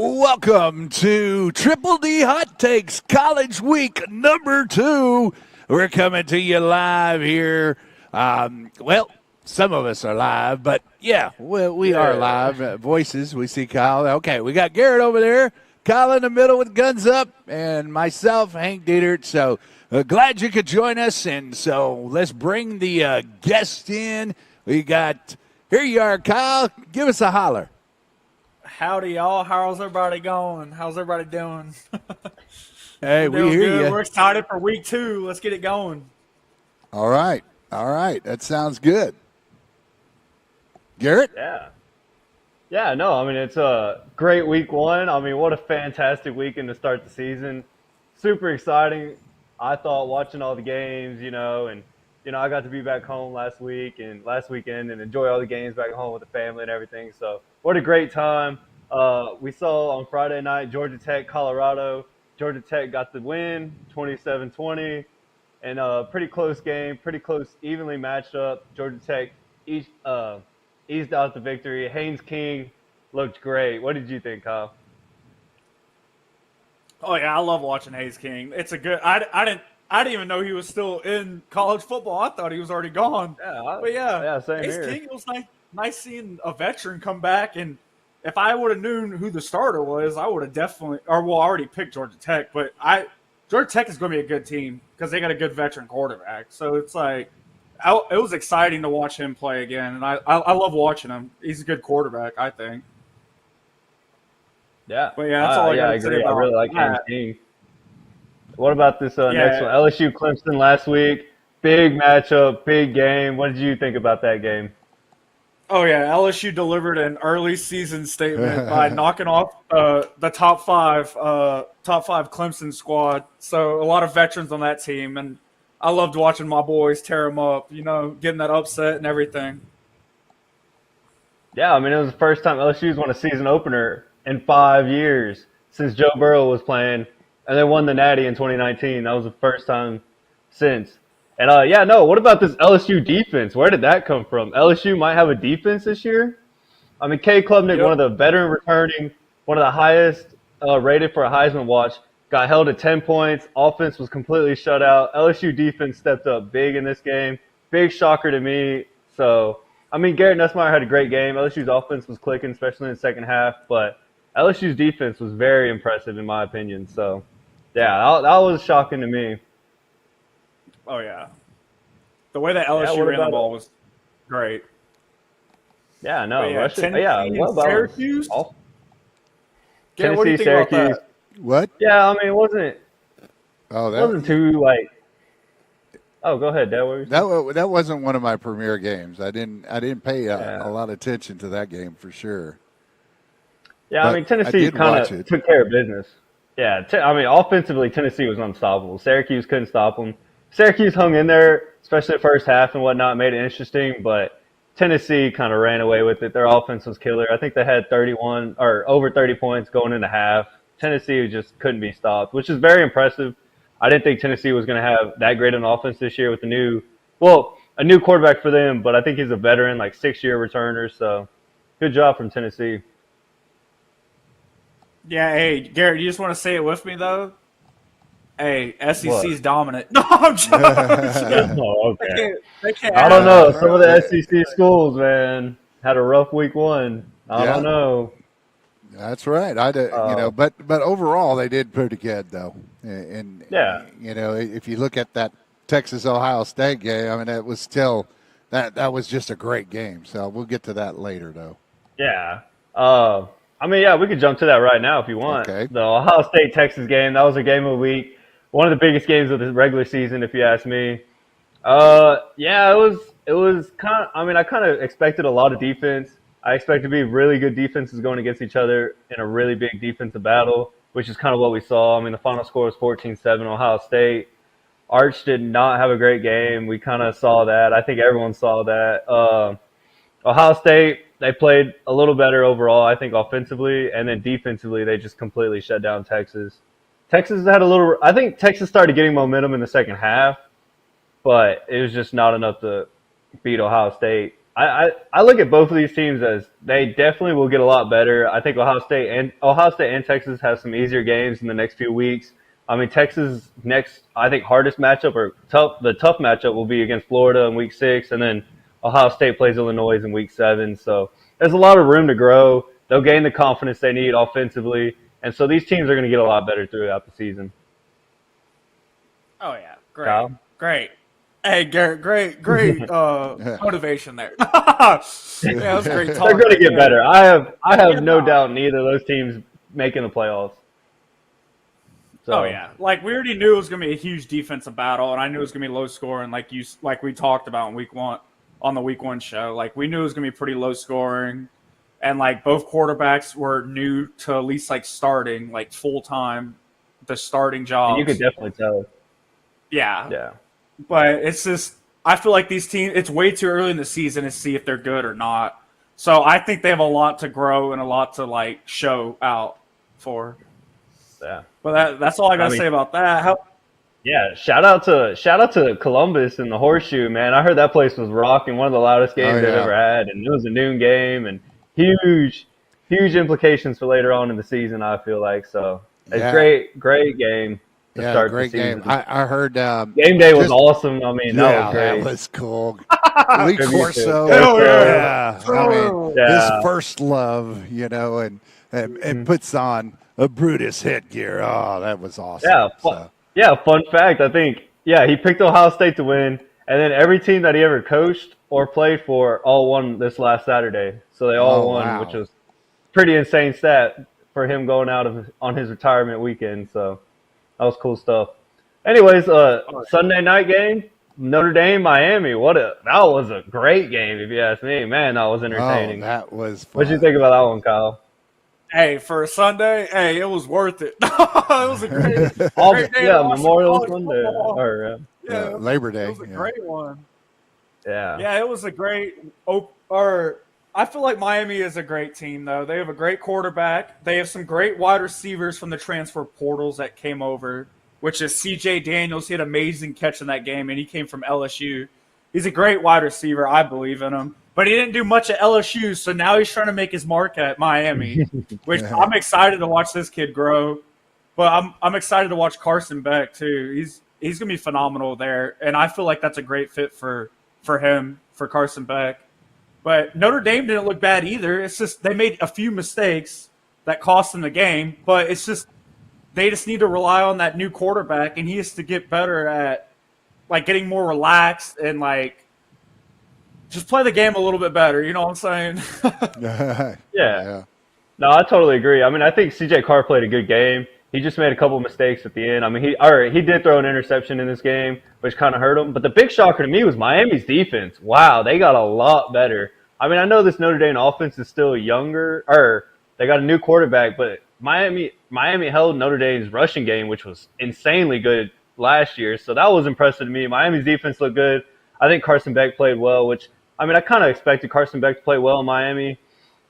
Welcome to Triple D Hot Takes College Week number 2. We're coming to you live here. Some of us are live, but we are live. Voices, we see Kyle. Okay, we got Garrett over there, Kyle in the middle with guns up, and myself, Hank Dietert. So glad you could join us. And so let's bring the guest in. Here you are, Kyle. Give us a holler. Howdy, y'all. How's everybody going? How's everybody doing? Hey, we hear good. you. We're excited for week 2. Let's get it going. All right. That sounds good. Garrett? Yeah, no, I mean, it's a great week 1. I mean, what a fantastic weekend to start the season. Super exciting. I thought watching all the games, I got to be back home last weekend and enjoy all the games back home with the family and everything. So what a great time. We saw on Friday night, Georgia Tech, Colorado. Georgia Tech got the win, 27-20, and a pretty close game, pretty close, evenly matched up. Georgia Tech eased out the victory. Haynes King looked great. What did you think, Kyle? Oh yeah, I love watching Hayes King. It's a good. I didn't even know he was still in college football. I thought he was already gone. Same Hayes here. King. It was nice seeing a veteran come back. And if I would have known who the starter was, I would have definitely. I already picked Georgia Tech, but Georgia Tech is going to be a good team because they got a good veteran quarterback. So it's it was exciting to watch him play again, and I love watching him. He's a good quarterback, I think. Yeah, But that's all I got I to say agree. I about really like Haynes that. King. What about this next one? LSU Clemson last week. Big matchup, big game. What did you think about that game? Oh yeah, LSU delivered an early season statement by knocking off the top five Clemson squad. So a lot of veterans on that team, and I loved watching my boys tear them up. Getting that upset and everything. Yeah, I mean, it was the first time LSU's won a season opener in 5 years since Joe Burrow was playing, and they won the Natty in 2019. That was the first time since. And what about this LSU defense? Where did that come from? LSU might have a defense this year. I mean, Kay Klubnik, one of the veteran returning, one of the highest rated for a Heisman watch, got held at 10 points. Offense was completely shut out. LSU defense stepped up big in this game. Big shocker to me. So, I mean, Garrett Nussmeier had a great game. LSU's offense was clicking, especially in the second half. But LSU's defense was very impressive, in my opinion. So, yeah, that was shocking to me. Oh yeah, the way that LSU ran the ball was great. Yeah, no, Tennessee, Syracuse. Tennessee, what do you think about Syracuse. that? What? Yeah, I mean, it wasn't too Oh, go ahead, Dad. That wasn't one of my premier games. I didn't pay a lot of attention to that game for sure. Yeah, But I mean, Tennessee kind of took care of business. Yeah, offensively, Tennessee was unstoppable. Syracuse couldn't stop them. Syracuse hung in there, especially the first half and whatnot, made it interesting, but Tennessee kind of ran away with it. Their offense was killer. I think they had 31 or over 30 points going into half. Tennessee just couldn't be stopped, which is very impressive. I didn't think Tennessee was going to have that great an offense this year with a new quarterback for them, but I think he's a veteran, 6-year returner, so good job from Tennessee. Yeah, hey, Garrett, you just want to say it with me, though? Hey, SEC's dominant. No, I'm joking. Oh, okay. They can't I don't know. Some of the SEC schools, man, had a rough week 1. I don't know. That's right. But overall they did pretty good though. And if you look at that Texas Ohio State game, I mean, it was still that was just a great game. So we'll get to that later though. Yeah. We could jump to that right now if you want. Okay. The Ohio State-Texas game, that was a game of the week. One of the biggest games of the regular season, if you ask me. It was kind of, I kind of expected a lot of defense. I expected to be really good defenses going against each other in a really big defensive battle, which is kind of what we saw. I mean, the final score was 14-7 Ohio State. Arch did not have a great game. We kind of saw that. I think everyone saw that. Ohio State, they played a little better overall, I think, offensively, and then defensively, they just completely shut down Texas. I think Texas started getting momentum in the second half, but it was just not enough to beat Ohio State. I look at both of these teams as they definitely will get a lot better. I think Ohio State and Texas have some easier games in the next few weeks. I mean, Texas' next, I think, hardest matchup or the tough matchup will be against Florida in week 6, and then Ohio State plays Illinois in week 7. So there's a lot of room to grow. They'll gain the confidence they need offensively, and so these teams are going to get a lot better throughout the season. Oh yeah, great, Kyle? great. Hey, Garrett, great motivation there. Yeah, that was great talk. They're going to get Yeah. better. I have no doubt in either of those teams making the playoffs. So, Oh yeah, like we already knew it was going to be a huge defensive battle, and I knew it was going to be low scoring, like we talked about in week 1 on the week 1 show. Like we knew it was going to be pretty low scoring, and like both quarterbacks were new to at least like starting like full time, the starting jobs. you could definitely tell. Yeah, Yeah. but it's just I feel like these teams. It's way too early in the season to see if they're good or not. So I think they have a lot to grow and a lot to like show out for. Yeah. But that's all I gotta say about that. Yeah, shout out to Columbus and the Horseshoe, man. I heard that place was rocking, one of the loudest games they've ever had, and it was a noon game and huge implications for later on in the season, I feel like. So it's great game to start great the season. game. I heard Game day was awesome. I mean, that was great. that was cool. Lee Tribute to- Corso, Hell yeah. I mean, Yeah. his first love, and puts on a Brutus headgear. Oh, that was awesome. Yeah, So, yeah. Fun fact, I think, he picked Ohio State to win, and then every team that he ever coached or played for all won this last Saturday. So they all won, wow. which was pretty insane stat for him going out on his retirement weekend. So that was cool stuff. Anyways, Sunday night game, Notre Dame, Miami. That was a great game, if you ask me. Man, that was entertaining. that was fun. What did you think about that one, Kyle? Hey, for a Sunday, it was worth it. It was a great day to watch Memorial college Sunday. football. Or, Yeah, Labor Day. it was a great one. yeah. Yeah, it was a great. I feel like Miami is a great team, though. They have a great quarterback. They have some great wide receivers from the transfer portals that came over, which is C.J. Daniels. He had an amazing catch in that game, and he came from LSU. He's a great wide receiver. I believe in him. But he didn't do much at LSU, so now he's trying to make his mark at Miami, which I'm excited to watch this kid grow. But I'm excited to watch Carson Beck, too. He's going to be phenomenal there, and I feel like that's a great fit for him, for Carson Beck. But Notre Dame didn't look bad either. It's just they made a few mistakes that cost them the game, but it's just they just need to rely on that new quarterback, and he has to get better at like getting more relaxed and like just play the game a little bit better. You know what I'm saying? Yeah. No, I totally agree. I mean, I think C.J. Carr played a good game. He just made a couple mistakes at the end. I mean, he did throw an interception in this game, which kind of hurt him. But the big shocker to me was Miami's defense. Wow, they got a lot better. I mean, I know this Notre Dame offense is still younger, or they got a new quarterback, but Miami held Notre Dame's rushing game, which was insanely good last year. So that was impressive to me. Miami's defense looked good. I think Carson Beck played well, which, I mean, I kind of expected Carson Beck to play well in Miami.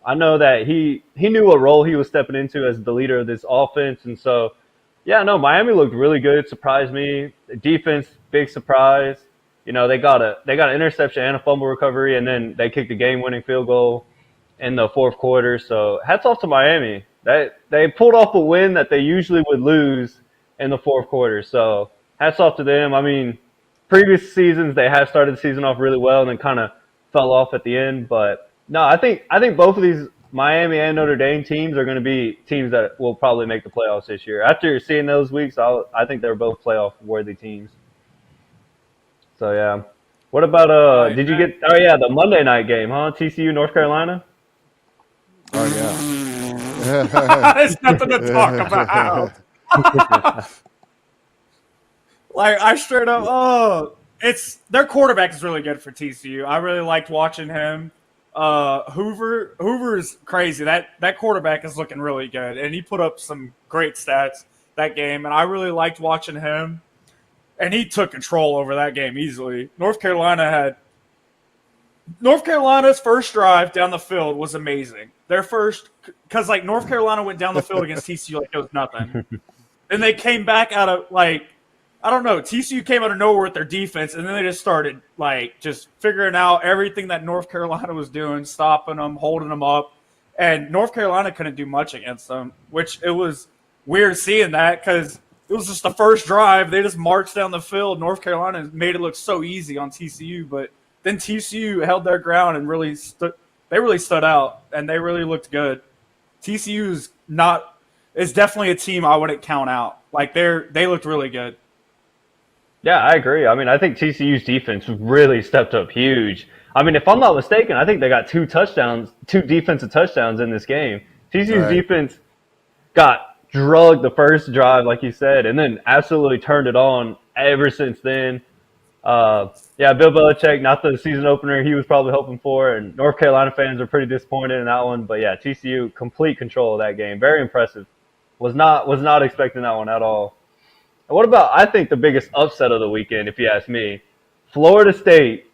I know that he knew what role he was stepping into as the leader of this offense. And so, Miami looked really good. It surprised me. The defense, big surprise. You know, they got an interception and a fumble recovery, and then they kicked a game-winning field goal in the fourth quarter. So hats off to Miami. They pulled off a win that they usually would lose in the fourth quarter. So hats off to them. I mean, previous seasons they have started the season off really well and then kind of fell off at the end. But no, I think both of these Miami and Notre Dame teams are going to be teams that will probably make the playoffs this year. After seeing those weeks, I think they're both playoff-worthy teams. So, yeah. What about, the Monday night game, huh? TCU, North Carolina? Oh, yeah. There's nothing to talk about. Like, I straight up, it's their quarterback is really good for TCU. I really liked watching him. Hoover is crazy. That quarterback is looking really good, and he put up some great stats that game, and I really liked watching him. And he took control over that game easily. North Carolina's first drive down the field was amazing. Because like North Carolina went down the field against TCU like it was nothing, and they came back out of I don't know. TCU came out of nowhere with their defense, and then they just started just figuring out everything that North Carolina was doing, stopping them, holding them up, and North Carolina couldn't do much against them. Which it was weird seeing that because it was just the first drive. They just marched down the field. North Carolina made it look so easy on TCU, but then TCU held their ground and really stood out, and they really looked good. TCU is definitely a team I wouldn't count out. They looked really good. Yeah, I agree. I mean, I think TCU's defense really stepped up huge. I mean, if I'm not mistaken, I think they got two defensive touchdowns in this game. TCU's defense got drugged the first drive, like you said, and then absolutely turned it on ever since then. Bill Belichick, not the season opener he was probably hoping for, and North Carolina fans are pretty disappointed in that one. But yeah, TCU complete control of that game. Very impressive. Was not expecting that one at all. And what about, I think, the biggest upset of the weekend, if you ask me? Florida State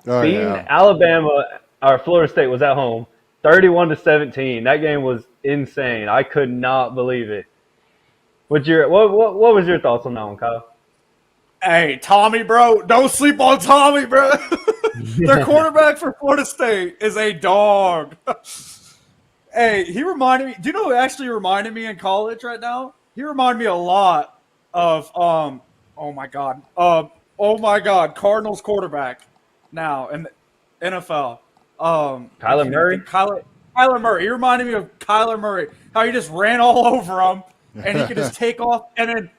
beating Alabama, or Florida State was at home, 31-17. That game was insane. I could not believe it. What was your thoughts on that one, Kyle? Hey, Tommy, bro. Don't sleep on Tommy, bro. Their quarterback for Florida State is a dog. Hey, he reminded me – do you know who actually reminded me in college right now? He reminded me a lot of Cardinals quarterback now in the NFL. Kyler Murray? Kyler Murray. He reminded me of Kyler Murray. How he just ran all over him, and he could just take off and then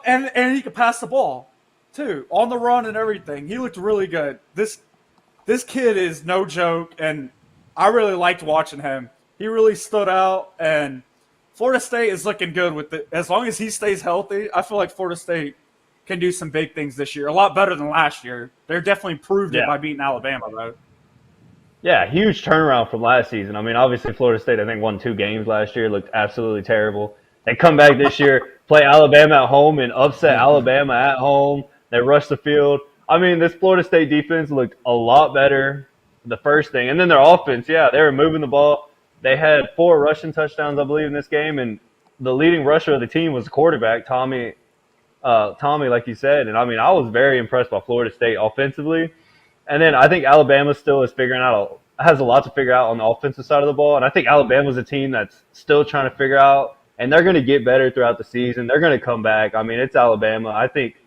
and he could pass the ball too on the run and everything. He looked really good. This kid is no joke, and I really liked watching him. He really stood out, and Florida State is looking good with it. As long as he stays healthy, I feel like Florida State can do some big things this year. A lot better than last year. They're definitely proved it by beating Alabama, though. Yeah, huge turnaround from last season. I mean, obviously Florida State, I think, won 2 games last year, looked absolutely terrible. They come back this year, play Alabama at home, and upset Alabama at home. They rush the field. I mean, this Florida State defense looked a lot better, the first thing. And then their offense, they were moving the ball. They had 4 rushing touchdowns, I believe, in this game, and the leading rusher of the team was the quarterback, Tommy, like you said. And, I mean, I was very impressed by Florida State offensively. And then I think Alabama still is has a lot to figure out on the offensive side of the ball. And I think Alabama's a team that's still trying to figure out, and they're going to get better throughout the season. They're going to come back. I mean, it's Alabama. I think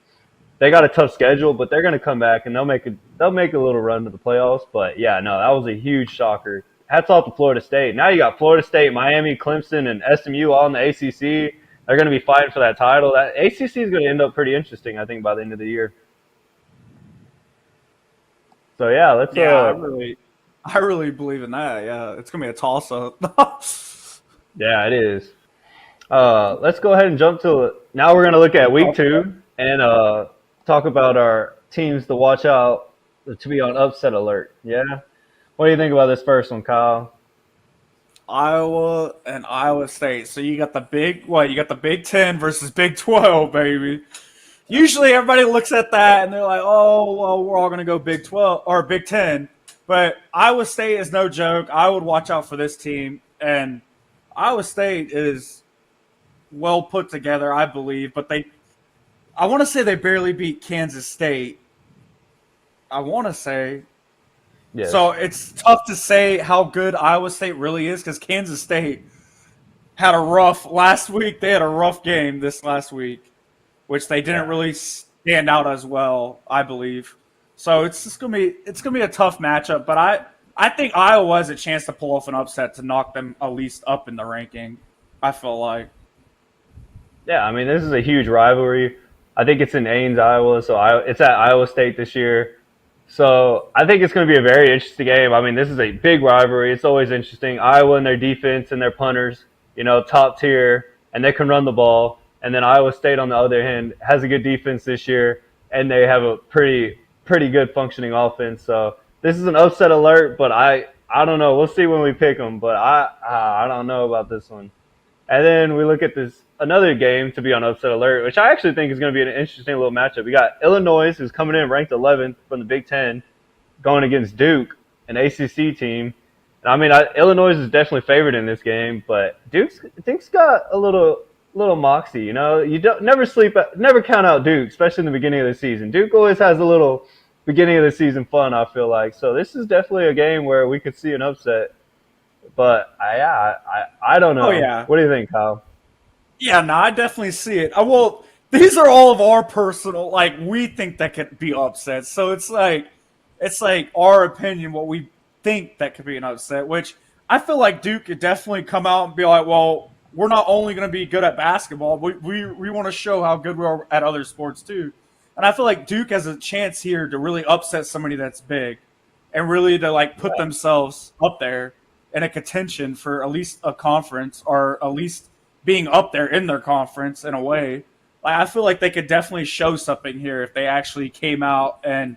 they got a tough schedule, but they're going to come back, and they'll make a little run to the playoffs. But, yeah, no, that was a huge shocker. Hats off to Florida State. Now you got Florida State, Miami, Clemson, and SMU all in the ACC. They're going to be fighting for that title. That ACC is going to end up pretty interesting, I think, by the end of the year. So, yeah, let's I really believe in that. Yeah, it's going to be a toss-up. Yeah, it is. Let's go ahead and jump to – now we're going to look at week 2 and talk about our teams to watch out to be on upset alert. Yeah? What do you think about this first one, Kyle? Iowa and Iowa State. So you got the Big 10 versus Big 12, baby. Usually everybody looks at that and they're like, oh, well, we're all going to go Big 12 or Big 10. But Iowa State is no joke. I would watch out for this team. And Iowa State is well put together, I believe. But I want to say they barely beat Kansas State. I want to say. Yes. So it's tough to say how good Iowa State really is because Kansas State had a rough last week. They had a rough game this last week, which they didn't really stand out as well, I believe. So it's gonna be a tough matchup. But I think Iowa has a chance to pull off an upset to knock them at least up in the ranking. I feel like. Yeah, I mean, this is a huge rivalry. I think it's in Ames, Iowa, so it's at Iowa State this year. So I think it's going to be a very interesting game. I mean, this is a big rivalry. It's always interesting. Iowa and their defense and their punters, top tier, and they can run the ball. And then Iowa State, on the other hand, has a good defense this year, and they have a pretty good functioning offense. So this is an upset alert, but I don't know. We'll see when we pick them, but I don't know about this one. And then we look at another game to be on upset alert, which I actually think is going to be an interesting little matchup. We got Illinois, who's coming in ranked 11th from the Big Ten, going against Duke, an ACC team. And I mean, Illinois is definitely favored in this game, but Duke's got a little little moxie. You know, you don't never count out Duke, especially in the beginning of the season. Duke always has a little beginning of the season fun, I feel like. So this is definitely a game where we could see an upset. But I don't know. Oh, yeah. What do you think, Kyle? Yeah, no, I definitely see it. Well, these are all of our personal, like, we think that could be upsets. So it's like our opinion, what we think that could be an upset, which I feel like Duke could definitely come out and be like, well, we're not only going to be good at basketball, we want to show how good we are at other sports too. And I feel like Duke has a chance here to really upset somebody that's big and really to like put themselves up there in a contention for at least a conference or at least being up there in their conference in a way. Like, I feel like they could definitely show something here if they actually came out and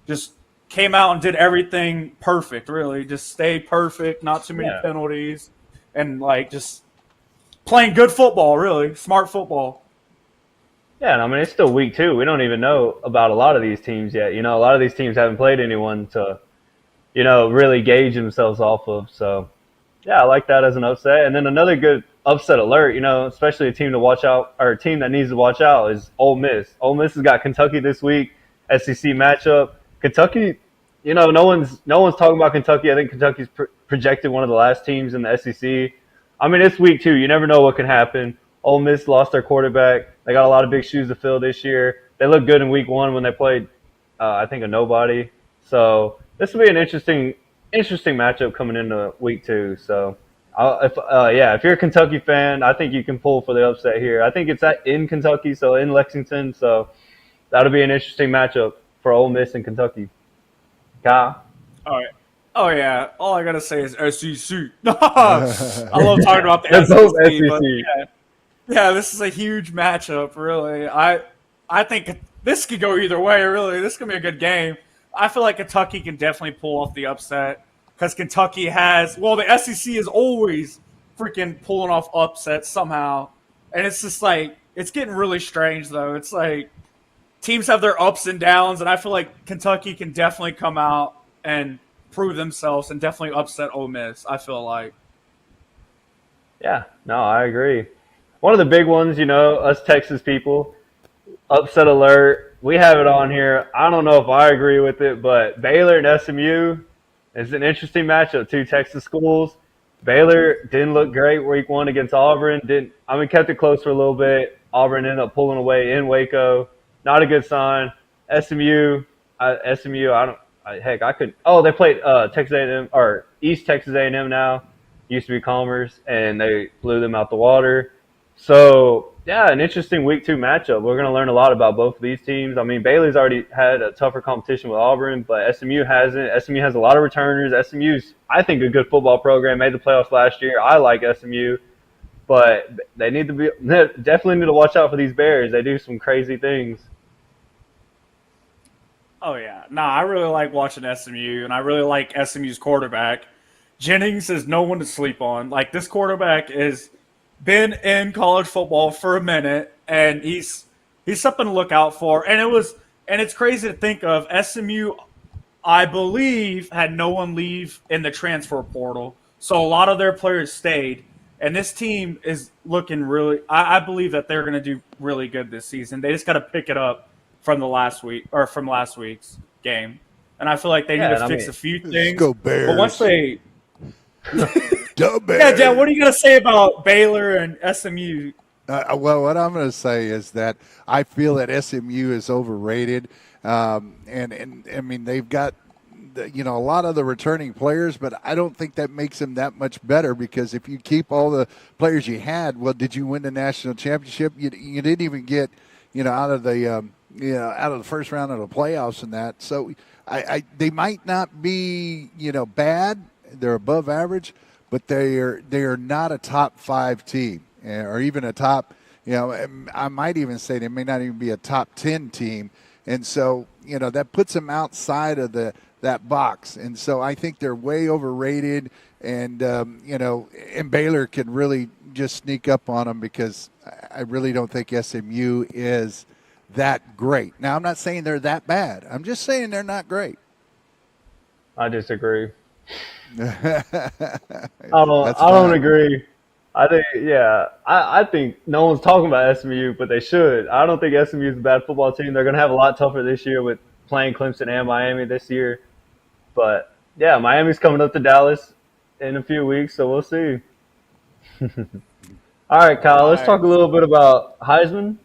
did everything perfect, really. Just stay perfect, not too many penalties, and like just playing good football, really. Smart football. Yeah, and I mean, it's still week 2. We don't even know about a lot of these teams yet. You know, a lot of these teams haven't played anyone to, you know, really gauge themselves off of. So, yeah, I like that as an upset. And then another good upset alert, you know, especially a team to watch out, or a team that needs to watch out, is Ole Miss. Ole Miss has got Kentucky this week, SEC matchup. Kentucky, you know, no one's talking about Kentucky. I think Kentucky's projected one of the last teams in the SEC. I mean, it's week 2. You never know what can happen. Ole Miss lost their quarterback. They got a lot of big shoes to fill this year. They looked good in week 1 when they played, I think, a nobody. So this will be an interesting matchup coming into week 2. So, if you're a Kentucky fan, I think you can pull for the upset here. I think it's in Kentucky, so in Lexington. So that'll be an interesting matchup for Ole Miss and Kentucky. Kyle? All right. Oh, yeah. All I got to say is SEC. I love talking about the They're both SEC. SEC. But yeah, this is a huge matchup, really. I think this could go either way, really. This could be a good game. I feel like Kentucky can definitely pull off the upset because Kentucky has – well, the SEC is always freaking pulling off upsets somehow. And it's just like – it's getting really strange, though. It's like teams have their ups and downs, and I feel like Kentucky can definitely come out and prove themselves and definitely upset Ole Miss, I feel like. Yeah, no, I agree. One of the big ones, you know, us Texas people, upset alert. We have it on here. I don't know if I agree with it, but Baylor and SMU is an interesting matchup. 2 Texas schools. Baylor didn't look great week 1 against Auburn. Kept it close for a little bit. Auburn ended up pulling away in Waco. Not a good sign. SMU, they played Texas A&M or East Texas A&M now. Used to be Commerce, and they blew them out the water. So, yeah, an interesting week 2 matchup. We're going to learn a lot about both of these teams. I mean, Baylor's already had a tougher competition with Auburn, but SMU hasn't. SMU has a lot of returners. SMU's, I think, a good football program. Made the playoffs last year. I like SMU, but they definitely need to watch out for these Bears. They do some crazy things. Oh, yeah. I really like watching SMU, and I really like SMU's quarterback. Jennings is no one to sleep on. Like, this quarterback has been in college football for a minute, and he's something to look out for. And it's crazy to think of. SMU, I believe, had no one leave in the transfer portal, so a lot of their players stayed. And this team is looking really. I believe that they're going to do really good this season. They just got to pick it up from last week's game, and I feel like they need to fix a few things. Go Bears! But once they, Go Bears! yeah, Jen, what are you gonna say about Baylor and SMU? Well, what I'm going to say is that I feel that SMU is overrated, and I mean they've got a lot of the returning players, but I don't think that makes them that much better because if you keep all the players you had, well, did you win the national championship? You didn't even get out of the first round of the playoffs and that. So they might not be bad. They're above average, but they are not a top 5 team or even a top. I might even say they may not even be a top 10 team, and so that puts them outside of that box. And so I think they're way overrated, and and Baylor can really just sneak up on them because I really don't think SMU is that great. Now, I'm not saying they're that bad. I'm just saying they're not great. I disagree. I don't agree. I think, yeah, I think no one's talking about SMU, but they should. I don't think SMU is a bad football team. They're going to have a lot tougher this year with playing Clemson and Miami this year. But yeah, Miami's coming up to Dallas in a few weeks, so we'll see. All right, Kyle, let's talk a little bit about Heisman.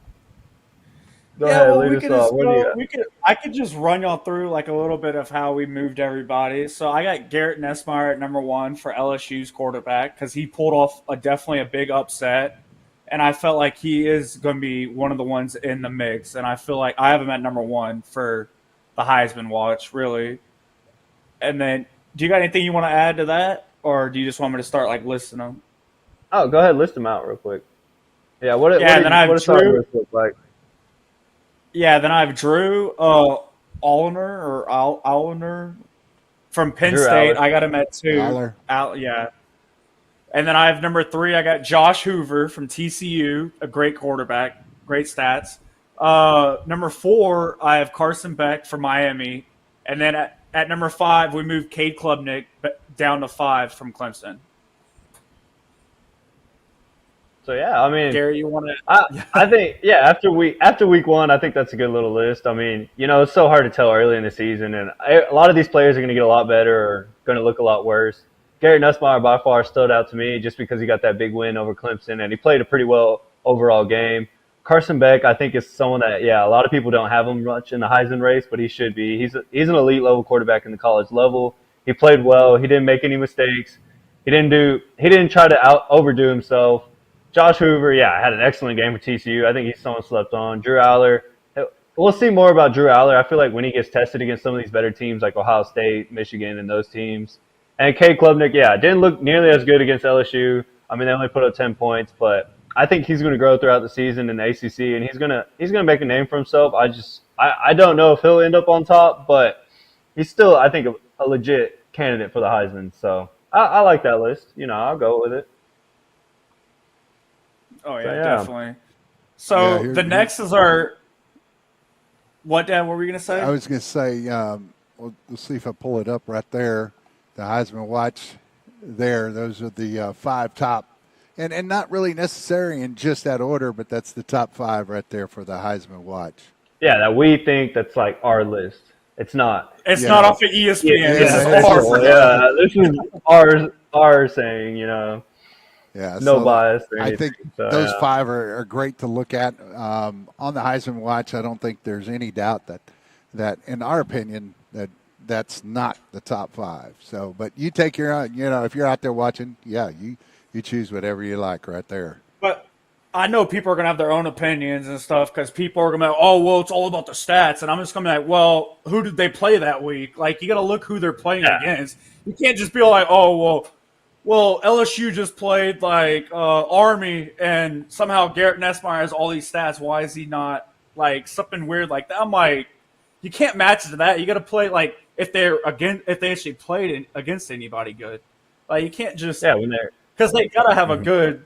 Go ahead, well, lead we us could off. just What do you go, got? I could just run y'all through like a little bit of how we moved everybody. So I got Garrett Nussmeier at number 1 for LSU's quarterback because he pulled off definitely a big upset, and I felt like he is going to be one of the ones in the mix. And I feel like I have him at number 1 for the Heisman watch, really. And then, do you got anything you want to add to that, or do you just want me to start like listing them? Oh, go ahead, list them out real quick. Yeah, what Yeah, then I have what does our Drew. list look like? Yeah, then I have Drew Allner from Penn Drew State. Aller. I got him at 2. Aller. Yeah. And then I have number 3. I got Josh Hoover from TCU, a great quarterback, great stats. Number 4, I have Carson Beck from Miami. And then at number 5, we moved Cade Klubnik down to 5 from Clemson. So yeah, I mean, Gary, you want to? I think after week 1, I think that's a good little list. I mean, it's so hard to tell early in the season, and a lot of these players are going to get a lot better or going to look a lot worse. Garrett Nussmeier by far stood out to me just because he got that big win over Clemson and he played a pretty well overall game. Carson Beck, I think, is someone that a lot of people don't have him much in the Heisman race, but he should be. He's an elite level quarterback in the college level. He played well. He didn't make any mistakes. He didn't try to overdo himself. Josh Hoover, had an excellent game for TCU. I think he's someone slept on. Drew Aller, we'll see more about Drew Aller. I feel like when he gets tested against some of these better teams like Ohio State, Michigan, and those teams. And Cade Klubnik, didn't look nearly as good against LSU. I mean, they only put up 10 points, but I think he's going to grow throughout the season in the ACC, and he's going to make a name for himself. I don't know if he'll end up on top, but he's still, I think, a legit candidate for the Heisman. So I like that list. I'll go with it. Oh yeah, So, yeah. definitely. So Yeah, the next is our. What, Dan? What were you gonna say? I was going to say, we'll see if I pull it up right there. The Heisman Watch there. Those are the 5 top, and not really necessary in just that order, but that's the top 5 right there for the Heisman Watch. Yeah, that we think that's like our list. It's not. It's not off of ESPN. This is Yeah. ours. Yeah, this is ours saying, Yeah, no so bias or I anything. think So, those 5 are great to look at. On the Heisman Watch, I don't think there's any doubt that in our opinion, that's not the top 5. So, but you take your own, if you're out there watching, you choose whatever you like right there. But I know people are gonna have their own opinions and stuff because people are gonna be like, oh well, it's all about the stats, and I'm just gonna be like, well, who did they play that week? Like, you gotta look who they're playing against. You can't just be like, oh well, LSU just played like Army, and somehow Garrett Nussmeier has all these stats. Why is he not like something weird like that? I'm like, you can't match to that. You got to play like if they actually played against anybody good. Like, you can't just when they're because they gotta have a good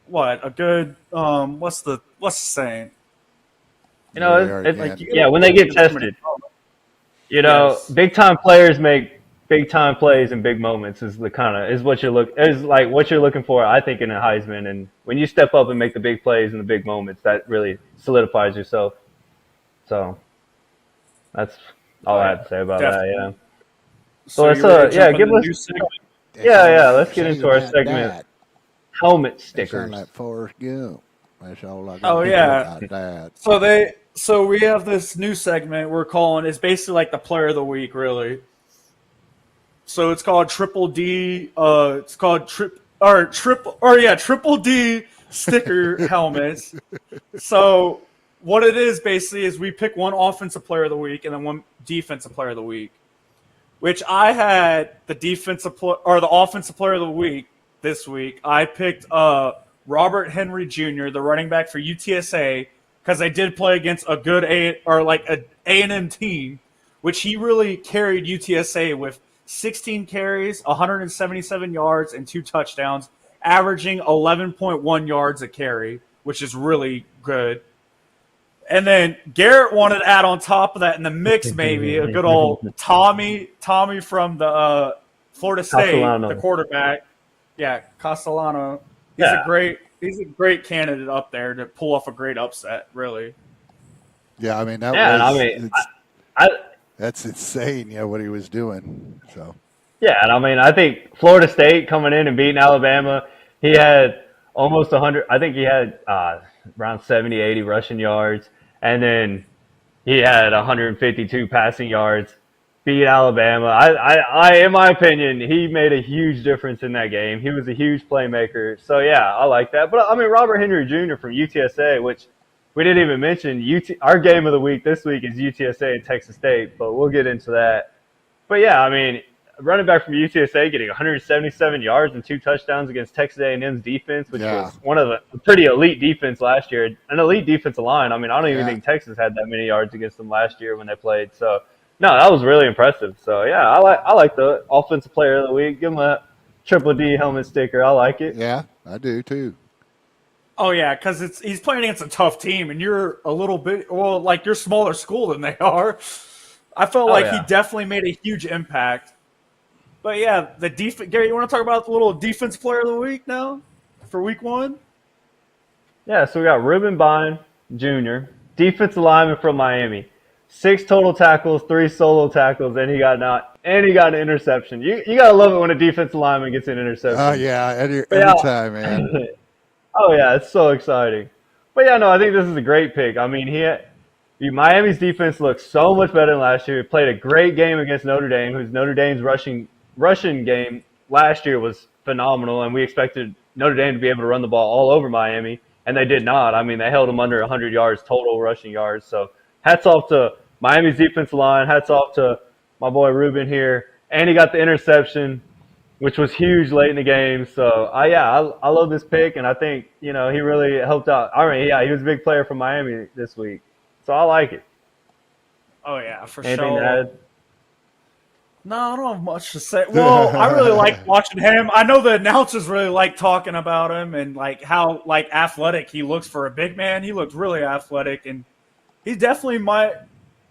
what's the saying? when they get tested, Yes. big time players make big time plays in big moments is what you're looking for, I think, in a Heisman. And when you step up and make the big plays in the big moments, that really solidifies yourself. So that's all I have to say about Definitely. that. Yeah. So let's, you ready to jump give into us- the new segment? Let's get into our segment. Helmet It's on stickers. that Forrest Gump. That's all I got Oh, to yeah. say about that. So we have this new segment we're calling. It's basically like the player of the week, really. So it's called Triple D. It's called Triple D sticker helmets. So what it is basically is we pick one offensive player of the week and then one defensive player of the week. Which I had the the offensive player of the week this week. I picked Robert Henry Jr., the running back for UTSA, because they did play against a good A&M team, which he really carried UTSA with 16 carries, 177 yards, and 2 touchdowns, averaging 11.1 yards a carry, which is really good. And then Garrett wanted to add on top of that in the mix, maybe a good old Tommy from the Florida State, Castellano. the quarterback. Yeah, Castellano. He's Yeah. he's a great candidate up there to pull off a great upset. Really. Yeah, I mean that Yeah, and I was mean, I that's insane. Yeah, what he was doing. So yeah, and I mean, I think Florida State coming in and beating Alabama, he had almost 100. I think he had around 70, 80 rushing yards, and then he had 152 passing yards. Beat Alabama. In my opinion, he made a huge difference in that game. He was a huge playmaker. So yeah, I like that. But I mean, Robert Henry Jr. from UTSA, which we didn't even mention. Our game of the week this week is UTSA and Texas State, but we'll get into that. But yeah, I mean, running back from UTSA getting 177 yards and 2 touchdowns against Texas A&M's defense, which Yeah. was one of the pretty elite defense last year. An elite defensive line. I mean, I don't even Yeah. think Texas had that many yards against them last year when they played. So no, that was really impressive. So yeah, I like the offensive player of the week. Give him a Triple D helmet sticker. I like it. yeah, I do too. Oh yeah, because he's playing against a tough team, and you're a little bit like you're smaller school than they are. I felt like he yeah. definitely made a huge impact. But yeah, the defense. Gary, you want to talk about the little defense player of the week now for week 1? Yeah, so we got Ruben Bine Jr., defensive lineman from Miami. 6 total tackles, 3 solo tackles, and he got an interception. You gotta love it when a defensive lineman gets an interception. Oh yeah, every Yeah. time, man. Oh yeah, it's so exciting. But yeah, no, I think this is a great pick. I mean, Miami's defense looks so much better than last year. He played a great game against Notre Dame, who's Notre Dame's rushing game last year was phenomenal, and we expected Notre Dame to be able to run the ball all over Miami, and they did not. I mean, they held them under 100 yards total rushing yards. So hats off to Miami's defensive line. Hats off to my boy Ruben here, and he got the interception, which was huge late in the game. So I love this pick, and I think he really helped out. I mean, yeah, he was a big player for Miami this week, so I like it. Oh yeah, for Anything sure. to add? No, I don't have much to say. Well, I really like watching him. I know the announcers really like talking about him and like how like athletic he looks for a big man. He looks really athletic, and he definitely might.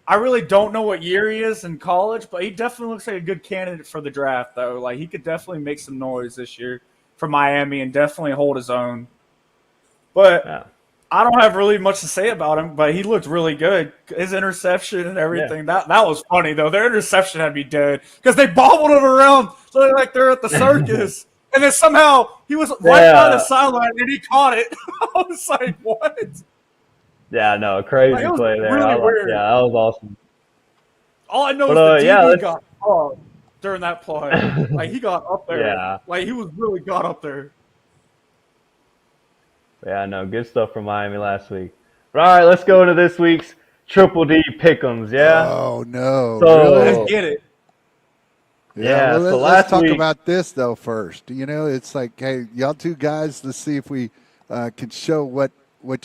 I really don't know what year he is in college, but he definitely looks like a good candidate for the draft, though. Like he could definitely make some noise this year for Miami and definitely hold his own. But Yeah. I don't have really much to say about him, but he looked really good. His interception and everything. That was funny, though. Their interception had me dead because they bobbled him around like they're at the circus. And then somehow he was right by the sideline and he caught it. I was like, what? Yeah, no, crazy Like, it was play there. really weird. Yeah, that was awesome. All I know But, is the yeah, DB let's- got up during that play. Like, he got up there. Yeah. Like, he was really got up there. Yeah, no, good stuff from Miami last week. But, all right, let's go to this week's Triple D Pick'ems, yeah? Oh no! So- really? Let's get it. Yeah, well, so let's last talk week- about this though first. It's like, hey, y'all two guys, let's see if we can show what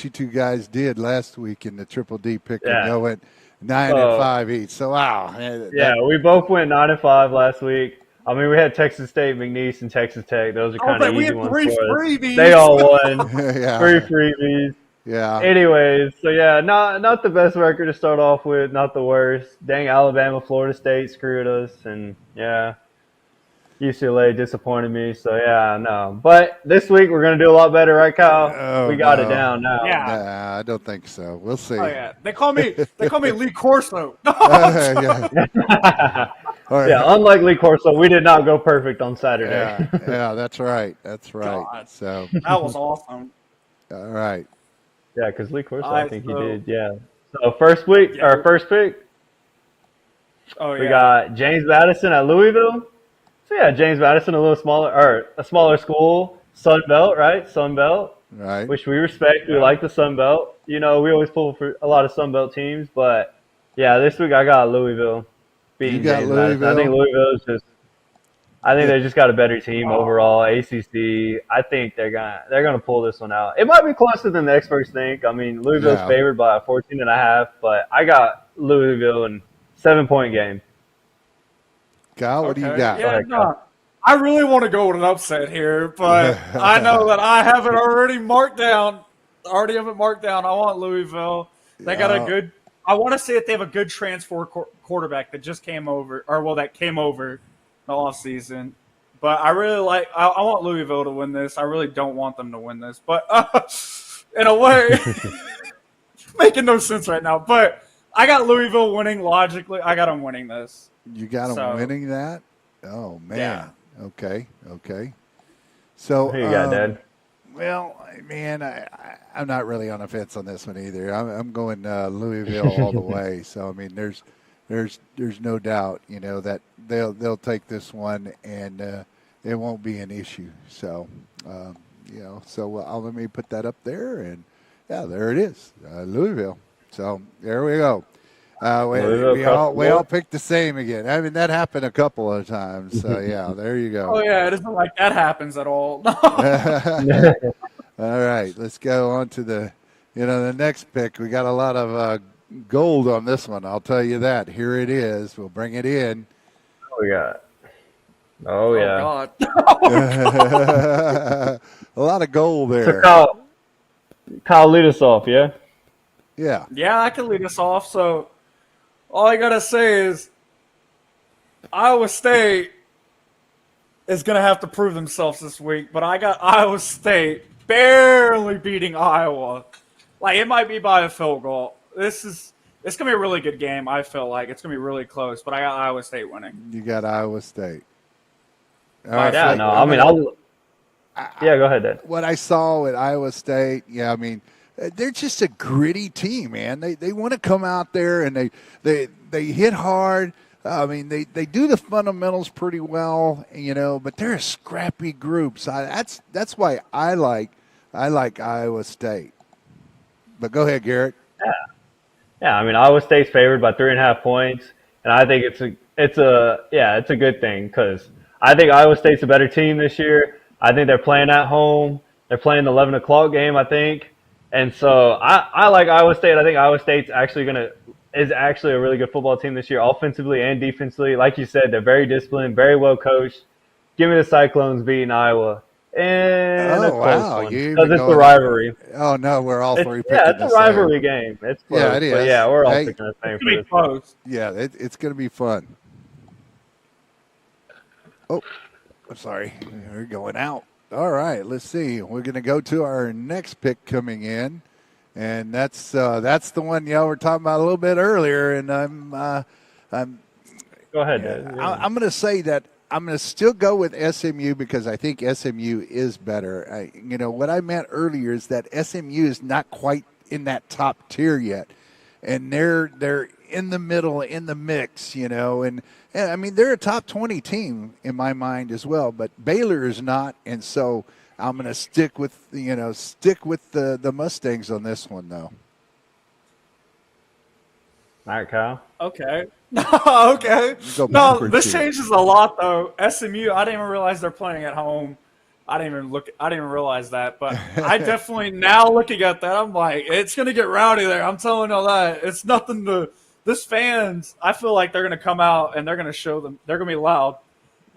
you two guys did last week in the Triple D pick. Yeah. Y'all went 9-5 each. So wow, Yeah, we both went 9-5 last week. I mean, we had Texas State, McNeese, and Texas Tech. Those are I was kind of like, we easy had ones 3 for us. freebies. They all won. yeah, 3 freebies. yeah. Anyways, so yeah, not the best record to start off with, not the worst. Dang, Alabama, Florida State screwed us, and yeah, UCLA disappointed me. So yeah, no. But this week we're gonna do a lot better, right, Kyle? Oh, we got no. it down now. Yeah. Nah, I don't think so. We'll see. Oh, yeah. They call me Lee Corso. yeah. All right. Yeah, unlike Lee Corso, we did not go perfect on Saturday. Yeah, that's right. That's right. God. So, That was awesome. all right. Yeah, because Lee Corso, Alright, I think so- he did. Yeah. So first week, our first pick, Oh, yeah. we got James Madison at Louisville. So yeah, James Madison, a smaller school, Sun Belt, right? Sun Belt, Right. which we respect. We like the Sun Belt. We always pull for a lot of Sun Belt teams, but yeah, this week I got Louisville beating You got James Madison. I think Louisville? Louisville's they just got a better team overall. ACC, I think they're gonna pull this one out. It might be closer than the experts think. I mean, Louisville's Yeah. favored by 14.5, but I got Louisville in 7-point game. Kyle, what do you Okay. got? Yeah, ahead, no. I really want to go with an upset here, but I know that I have it already marked down. I already have it marked down. I want Louisville. They got a Yeah. good – I want to say that they have a good transfer quarterback that just came over – that came over the offseason. But I really like. I want Louisville to win this. I really don't want them to win this, but in a way, making no sense right now. But I got Louisville winning logically. I got them winning this. You got them So- winning that? Oh, man. Yeah. Okay. So, Who you got, Dad? well, man, I'm not really on the fence on this one either. I'm going Louisville all the way. So, I mean, there's no doubt, that they'll take this one and it won't be an issue. So, let me put that up there, and yeah, there it is, Louisville. So there we go. We all picked the same again. I mean, that happened a couple of times. So yeah, there you go. Oh yeah, it isn't like that happens at all. All right, let's go on to the next pick. We got a lot of gold on this one. I'll tell you that. Here it is. We'll bring it in. What we got? Oh, yeah. God. A lot of gold there. So Kyle, lead us off, yeah? Yeah. Yeah, I can lead us off. So all I gotta say is Iowa State is gonna have to prove themselves this week, but I got Iowa State barely beating Iowa. Like, it might be by a field goal. It's gonna be a really good game. I feel like it's gonna be really close, but I got Iowa State winning. You got Iowa State. All right, Yeah, no, I mean, go ahead, Dad. What I saw at Iowa State, yeah, I mean, they're just a gritty team, man. They want to come out there and they hit hard. I mean, they do the fundamentals pretty well, but they're a scrappy group. So that's why I like Iowa State. But go ahead, Garrett. Yeah, I mean, Iowa State's favored by 3.5 points, and I think it's a good thing because I think Iowa State's a better team this year. I think they're playing at home. They're playing the 11 o'clock game, I think. And so I like Iowa State. I think Iowa State's is actually a really good football team this year, offensively and defensively. Like you said, they're very disciplined, very well coached. Give me the Cyclones beating Iowa. And a close one, because it's the rivalry. Oh, no, we're all three picking it's a rivalry game. It's close, yeah, it is. But yeah, we're all picking the same It's for gonna this be one. close. Yeah, it's going to be fun. Oh, I'm sorry. We're going out. All right, let's see. We're going to go to our next pick coming in, and that's the one y'all were talking about a little bit earlier. And I'm Go ahead, Dad. Yeah. I'm going to say that I'm going to still go with SMU because I think SMU is better. What I meant earlier is that SMU is not quite in that top tier yet, and they're in the middle, in the mix, and I mean, they're a top 20 team in my mind as well, but Baylor is not, and so I'm going to stick with the Mustangs on this one, though. All right, Kyle. Okay. Okay. Go No, backwards this here. changes a lot though. SMU, I didn't even realize they're playing at home. I didn't even realize that. But I definitely, now looking at that, I'm like, it's gonna get rowdy there. I'm telling you that. It's nothing to this fans, I feel like they're gonna come out and they're gonna show them, they're gonna be loud.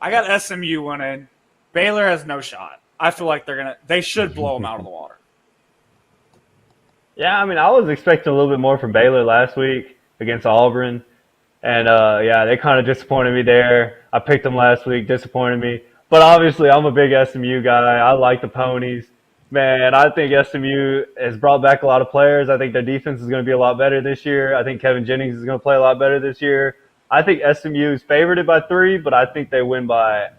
I got SMU winning. Baylor has no shot. I feel like they should blow them out of the water. Yeah, I mean, I was expecting a little bit more from Baylor last week against Auburn. And, they kind of disappointed me there. I picked them last week, disappointed me. But obviously, I'm a big SMU guy. I like the Ponies. Man, I think SMU has brought back a lot of players. I think their defense is going to be a lot better this year. I think Kevin Jennings is going to play a lot better this year. I think SMU is favored by 3, but I think they win by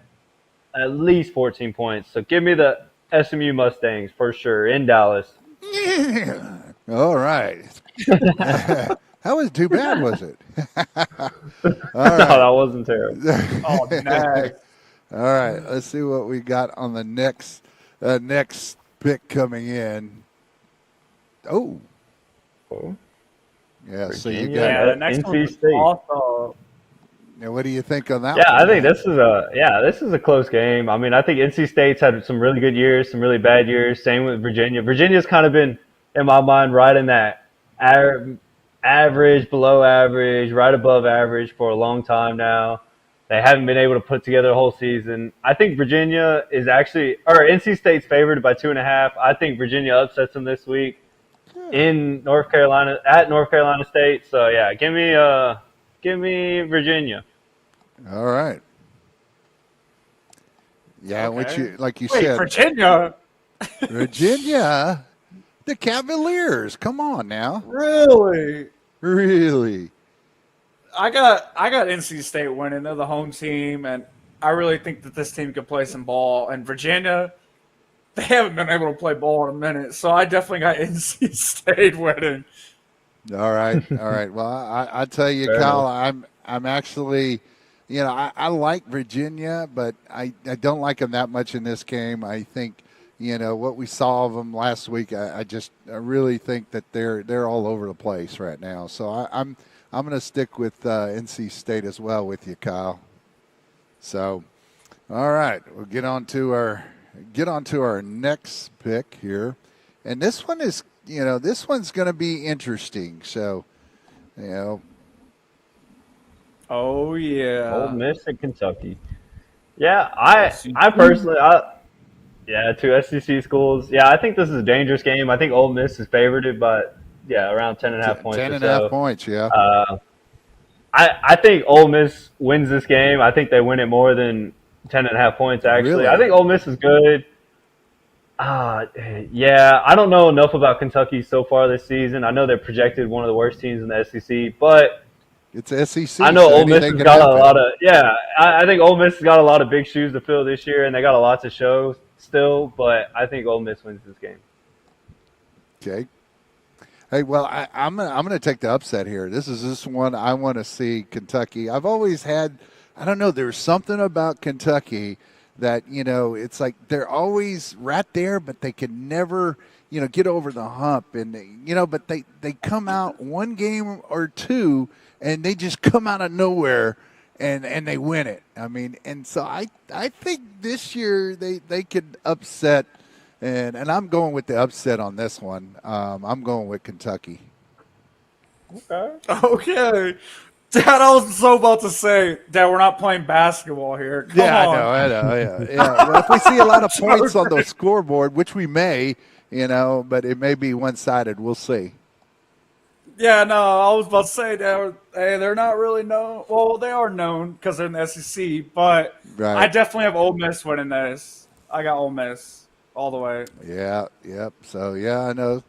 at least 14 points. So give me the SMU Mustangs for sure in Dallas. Yeah. All right. That wasn't too bad, was it? No, that wasn't terrible. Oh, nice. All right, let's see what we got on the next pick coming in. Oh, yeah. So you Virginia. got. Yeah, the next NC one is State. also. Now, what do you think on that? Yeah, one? I think this is a close game. I mean, I think NC State's had some really good years, some really bad years. Same with Virginia. Virginia's kind of been, in my mind, right in that average, below average, right above average for a long time now. They haven't been able to put together a whole season. I think Virginia is NC State's favored by 2.5. I think Virginia upsets them this week in North Carolina, at North Carolina State. So yeah, give me Virginia. All right. Yeah, which Okay. like you Wait, said, Virginia? Virginia, the Cavaliers. Come on now, Really? really? I got NC State winning. They're the home team, and I really think that this team could play some ball. And Virginia, they haven't been able to play ball in a minute, so I definitely got NC State winning. All right, all right. Well, I tell you, Fair Kyle, enough. I'm actually, I like Virginia, but I don't like them that much in this game. I think, what we saw of them last week. I really think that they're all over the place right now. So I'm going to stick with NC State as well with you, Kyle. So, all right, we'll get on to our next pick here, and this one is. This one's going to be interesting. So, Oh yeah. Ole Miss and Kentucky. Yeah, I personally, yeah, two SEC schools. Yeah, I think this is a dangerous game. I think Ole Miss is favored by, around 10.5 points. 10.5 points, yeah. I think Ole Miss wins this game. I think they win it more than 10.5 points, actually. Really? I think Ole Miss is good. Yeah, I don't know enough about Kentucky so far this season. I know they're projected one of the worst teams in the SEC, but it's SEC. I know so Ole Miss has anything can got happen. a lot of I think Ole Miss has got a lot of big shoes to fill this year, and they got a lot to show still. But I think Ole Miss wins this game. Okay. Hey, well, I'm gonna take the upset here. This one I want to see Kentucky. I've always had, I don't know, there's something about Kentucky that it's like they're always right there, but they can never get over the hump, and but they come out one game or two, and they just come out of nowhere, and they win it. I mean, and so I think this year they could upset. And I'm going with the upset on this one. I'm going with Kentucky. Okay. Okay. Dad, I was so about to say that we're not playing basketball here. Come on. I know. Yeah. Well, if we see a lot of points on the scoreboard, which we may, but it may be one-sided. We'll see. Yeah, no, I was about to say that they're not really known. Well, they are known because they're in the SEC, but Right. I definitely have Ole Miss winning this. I got Ole Miss all the way. Yeah. Yep. So I know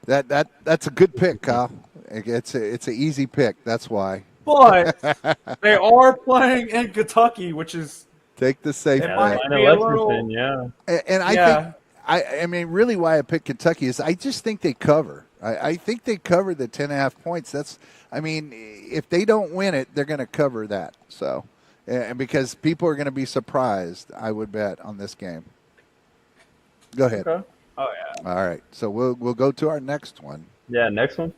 that's a good pick, Kyle. It's an easy pick. That's why. But they are playing in Kentucky, which is Take the safe It Yeah, might bet. Lionel be a Lexington, little- yeah. And I Yeah. think I mean really why I picked Kentucky is I just think they cover. I think they cover the 10.5 points. If they don't win it, they're going to cover that. So, and because people are going to be surprised, I would bet on this game. Go ahead. Okay. oh yeah. All right. So we'll go to our next one. Yeah, next one.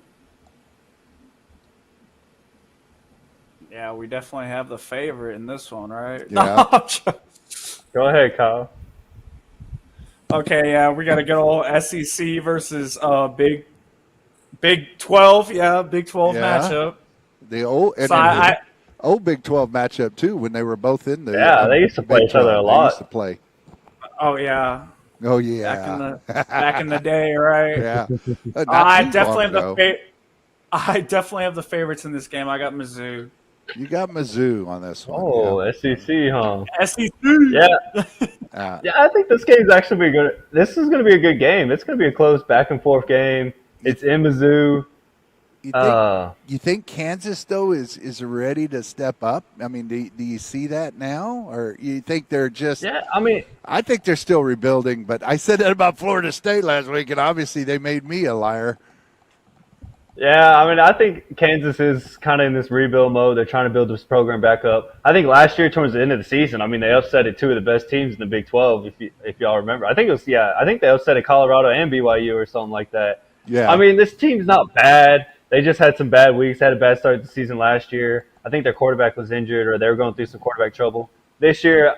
Yeah, we definitely have the favorite in this one, right? Yeah. Go ahead, Kyle. Okay, yeah, we got a good old SEC versus Big 12. Yeah, Big 12 Yeah. matchup. The old and So the old Big 12 matchup too when they were both in the Yeah, they used to play Big each other 12. a They lot. used to play. Oh yeah, Oh yeah. back in the day, right? Yeah. Not I too definitely long have the ago. I definitely have the favorites in this game. I got Mizzou. You got Mizzou on this one. Oh, SEC, huh? SEC. Yeah, Yeah. yeah. I think this game's actually be good. This is going to be a good game. It's going to be a close back and forth game. It's in Mizzou. You think Kansas though is ready to step up? I mean, do you see that now, or you think they're just? Yeah, I mean, I think they're still rebuilding. But I said that about Florida State last week, and obviously they made me a liar. yeah, I mean, I think Kansas is kind of in this rebuild mode. They're trying to build this program back up. I think last year, towards the end of the season, I mean, they upsetted two of the best teams in the Big 12. If y'all remember, I think it was I think they upsetted Colorado and BYU or something like that. Yeah. I mean, this team's not bad. They just had some bad weeks. Had a bad start to the season last year. I think their quarterback was injured, or they were going through some quarterback trouble. This year,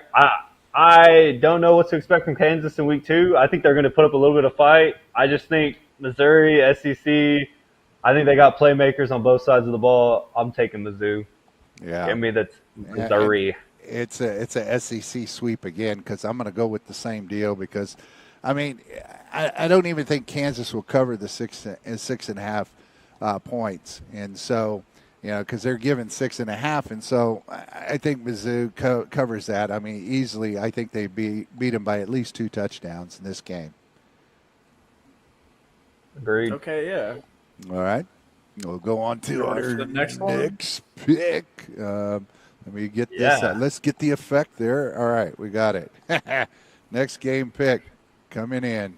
I don't know what to expect from Kansas in week 2. I think they're going to put up a little bit of fight. I just think Missouri, SEC. I think they got playmakers on both sides of the ball. I'm taking Mizzou. Yeah. Give me the Yeah, Missouri. It's a SEC sweep again because I'm going to go with the same deal because, I mean, I don't even think Kansas will cover the 6.5 points, and so because they're given 6.5, and so I think Mizzou covers that. I mean, easily. I think they beat them by at least 2 touchdowns in this game. Agreed. Okay, yeah. All right, we'll go on to Go on our to the next one. next pick. Let me get this. Yeah. Let's get the effect there. All right, we got it. Next game pick coming in.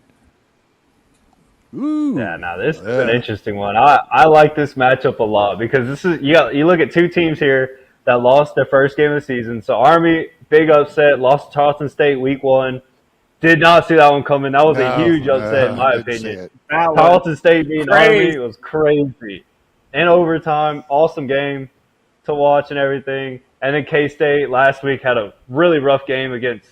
Ooh. Yeah, now this is an interesting one. I like this matchup a lot because this is you look at 2 teams here that lost their first game of the season. So Army, big upset, lost to Charleston State week 1. Did not see that one coming. That was a huge upset in my didn't see opinion. it. That was Charleston State beating crazy. Army was crazy. In overtime, awesome game to watch and everything. And then K-State last week had a really rough game against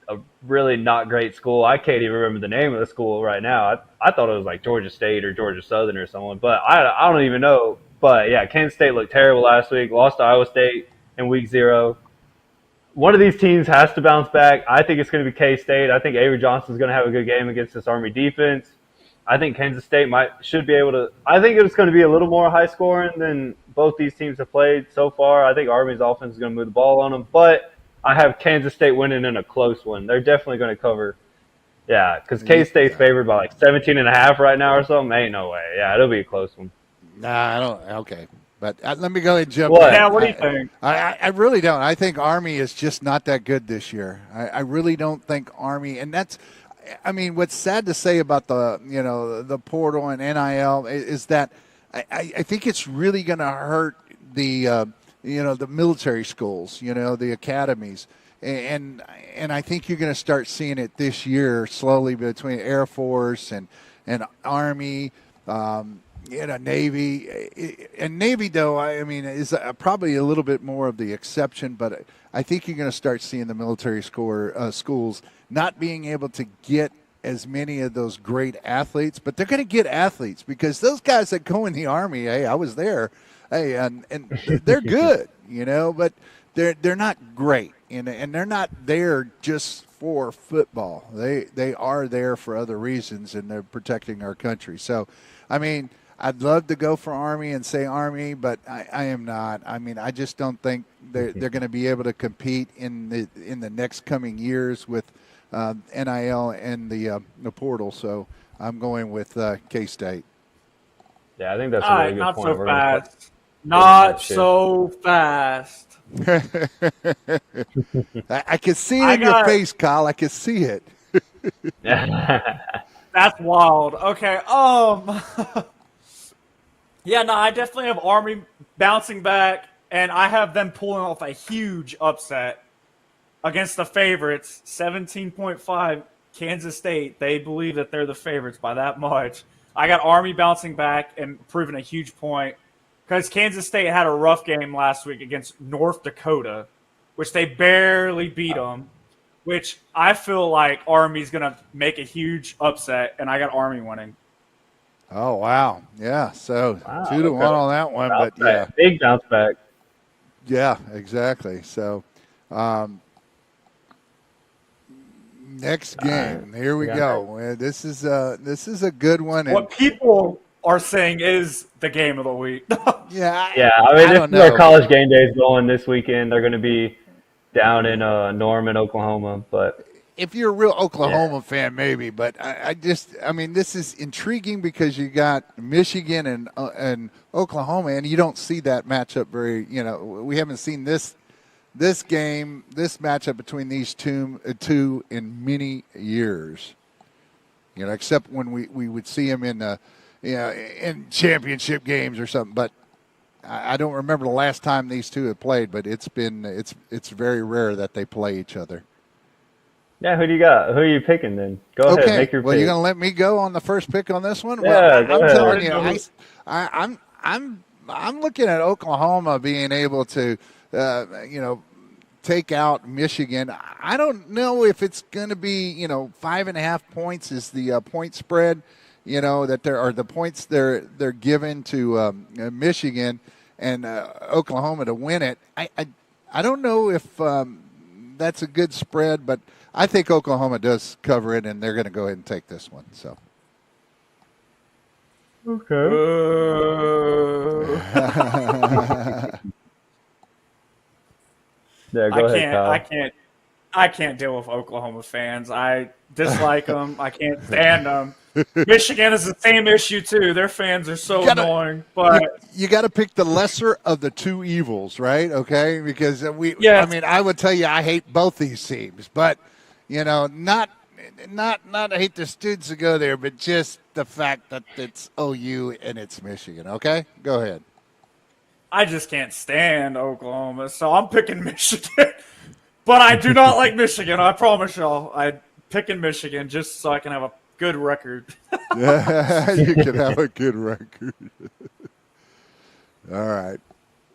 a really not great school. I can't even remember the name of the school right now. I thought it was like Georgia State or Georgia Southern or someone, but I don't even know. But yeah, Kansas State looked terrible last week. Lost to Iowa State in week 0. One of these teams has to bounce back. I think it's going to be K-State. I think Avery Johnson's going to have a good game against this Army defense. I think Kansas State should be able to. I think it's going to be a little more high scoring than both these teams have played so far. I think Army's offense is going to move the ball on them, but I have Kansas State winning in a close one. They're definitely going to cover. Yeah, because K-State's favored by like 17.5 right now or something. Ain't no way. Yeah, it'll be a close one. Nah, I don't. Okay, but let me go ahead and jump. What? in. Yeah, what do you think? I really don't. I think Army is just not that good this year. I really don't think Army, and that's. I mean, what's sad to say about the portal and NIL is that I think it's really going to hurt the the military schools, the academies, and I think you're going to start seeing it this year slowly between Air Force and Army, Navy, and Navy though I mean is probably a little bit more of the exception, but I think you're going to start seeing the military schools not being able to get as many of those great athletes, but they're going to get athletes because those guys that go in the Army, hey, I was there, hey, and they're good, but they're not great, and they're not there just for football. They are there for other reasons, and they're protecting our country. So, I mean, I'd love to go for Army and say Army, but I am not. I mean, I just don't think they're going to be able to compete in the next coming years with NIL and the portal. So I'm going with K-State. Yeah, I think that's All a really right, good not point. so fast. Not so fast. I can see it in your face, Kyle. I can see it. That's wild. Okay. Yeah, no, I definitely have Army bouncing back, and I have them pulling off a huge upset against the favorites, 17.5 Kansas State. They believe that they're the favorites by that much. I got Army bouncing back and proving a huge point because Kansas State had a rough game last week against North Dakota, which they barely beat them, which I feel like Army's going to make a huge upset, and I got Army winning. Oh, wow. Yeah, so 2-1 okay. on that one, Bounce but yeah. back. Big bounce back. Yeah, exactly. So, next game. Here we go. This is a good one. And What people are saying is the game of the week. yeah, I mean, don't if their know. college game days going this weekend, they're going to be down in Norman, Oklahoma. But if you're a real Oklahoma fan, maybe, but I mean, this is intriguing because you got Michigan and Oklahoma, and you don't see that matchup very. We haven't seen this matchup between these two in many years. Except when we would see them in in championship games or something. But I don't remember the last time these two have played. But it's very rare that they play each other. yeah, who do you got? Who are you picking then? Go ahead, make your well, pick. you're going to let me go on the first pick on this one? Yeah, well, go I'm ahead. telling you, I'm looking at Oklahoma being able to, take out Michigan. I don't know if it's going to be, 5.5 points is the point spread, that there are the points they're given to Michigan and Oklahoma to win it. I don't know if that's a good spread, but I think Oklahoma does cover it, and they're going to go ahead and take this one. So, Okay. too. Yeah, go ahead, Kyle. I can't deal with Oklahoma fans. I dislike them. I can't stand them. Michigan is the same issue too. Their fans are so annoying. But you got to pick the lesser of the two evils, right? Okay, because Yes. I mean, I would tell you I hate both these teams, but not I hate the students to go there, but just the fact that it's OU and it's Michigan. Okay, go ahead. I just can't stand Oklahoma, so I'm picking Michigan. But I do not like Michigan. I promise y'all. I'm picking Michigan just so I can have a good record. You can have a good record. All right.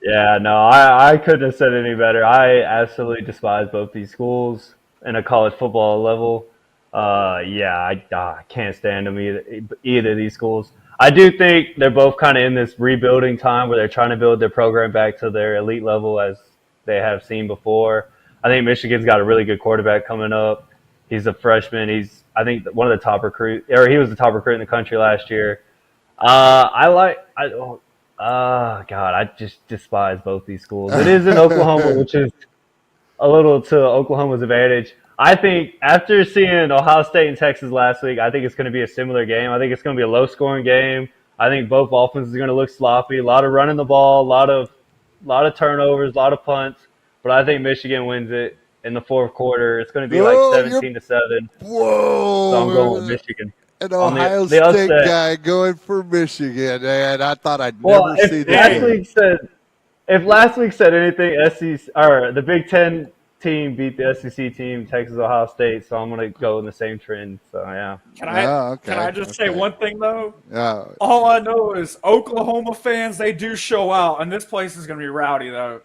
Yeah, no, I couldn't have said any better. I absolutely despise both these schools in a college football level. I can't stand them either of these schools. I do think they're both kind of in this rebuilding time where they're trying to build their program back to their elite level as they have seen before. I think Michigan's got a really good quarterback coming up. He's a freshman. He's, I think, one of the top recruits, or he was the top recruit in the country last year. I just despise both these schools. It is in Oklahoma, which is a little to Oklahoma's advantage. I think after seeing Ohio State and Texas last week, I think it's going to be a similar game. I think it's going to be a low-scoring game. I think both offenses are going to look sloppy. A lot of running the ball, a lot of turnovers, a lot of punts. But I think Michigan wins it in the fourth quarter. It's going to be like 17-7. Whoa! So I'm going with Michigan. An Ohio State guy going for Michigan, and I thought I'd never see that. If last week said anything, SEC or the Big Ten team beat the SEC team, Texas, Ohio State. So I'm going to go in the same trend. So yeah. Can I just say one thing though? Yeah. All I know is Oklahoma fans, they do show out, and this place is going to be rowdy though.